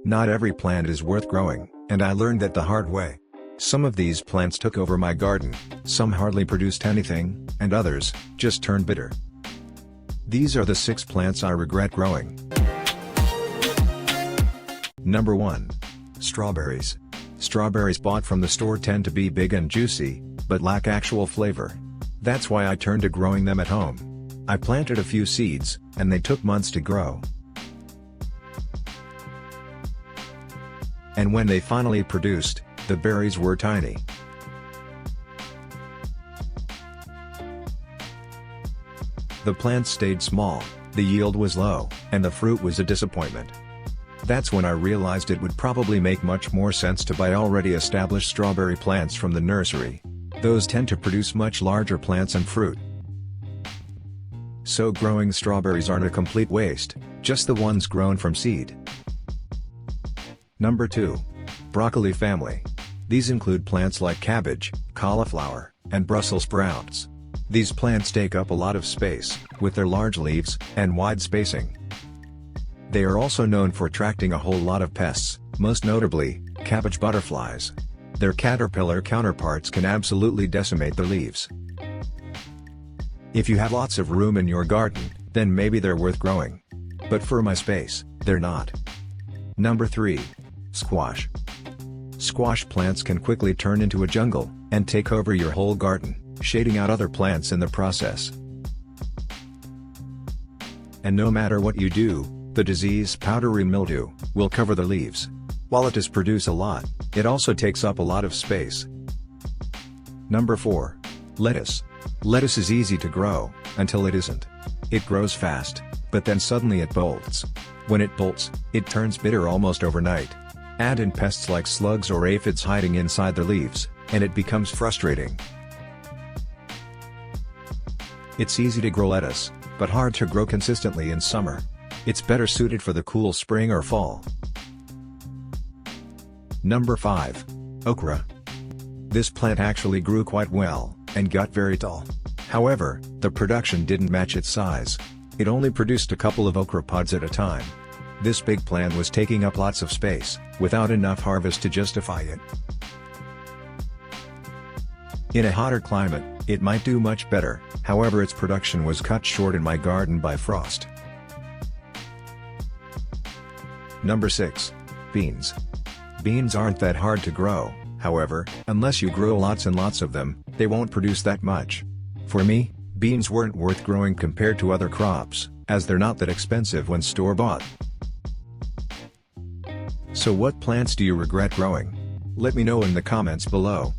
Not every plant is worth growing, and I learned that the hard way. Some of these plants took over my garden, some hardly produced anything, and others just turned bitter. These are the 6 plants I regret growing. Number 1. Strawberries. Strawberries bought from the store tend to be big and juicy, but lack actual flavor. That's why I turned to growing them at home. I planted a few seeds, and they took months to grow. And when they finally produced, the berries were tiny. The plants stayed small, the yield was low, and the fruit was a disappointment. That's when I realized it would probably make much more sense to buy already established strawberry plants from the nursery. Those tend to produce much larger plants and fruit. So growing strawberries aren't a complete waste, just the ones grown from seed. Number 2. Broccoli family. These include plants like cabbage, cauliflower, and Brussels sprouts. These plants take up a lot of space, with their large leaves and wide spacing. They are also known for attracting a whole lot of pests, most notably, cabbage butterflies. Their caterpillar counterparts can absolutely decimate the leaves. If you have lots of room in your garden, then maybe they're worth growing. But for my space, they're not. Number 3. Squash. Squash plants can quickly turn into a jungle, and take over your whole garden, shading out other plants in the process. And no matter what you do, the disease powdery mildew will cover the leaves. While it does produce a lot, it also takes up a lot of space. Number 4. Lettuce. Lettuce is easy to grow, until it isn't. It grows fast, but then suddenly it bolts. When it bolts, it turns bitter almost overnight. Add in pests like slugs or aphids hiding inside the leaves, and it becomes frustrating. It's easy to grow lettuce, but hard to grow consistently in summer. It's better suited for the cool spring or fall. Number 5. Okra. This plant actually grew quite well, and got very tall. However, the production didn't match its size. It only produced a couple of okra pods at a time. This big plant was taking up lots of space, without enough harvest to justify it. In a hotter climate, it might do much better, however its production was cut short in my garden by frost. Number 6. Beans. Beans aren't that hard to grow, however, unless you grow lots and lots of them, they won't produce that much. For me, beans weren't worth growing compared to other crops, as they're not that expensive when store-bought. So what plants do you regret growing? Let me know in the comments below.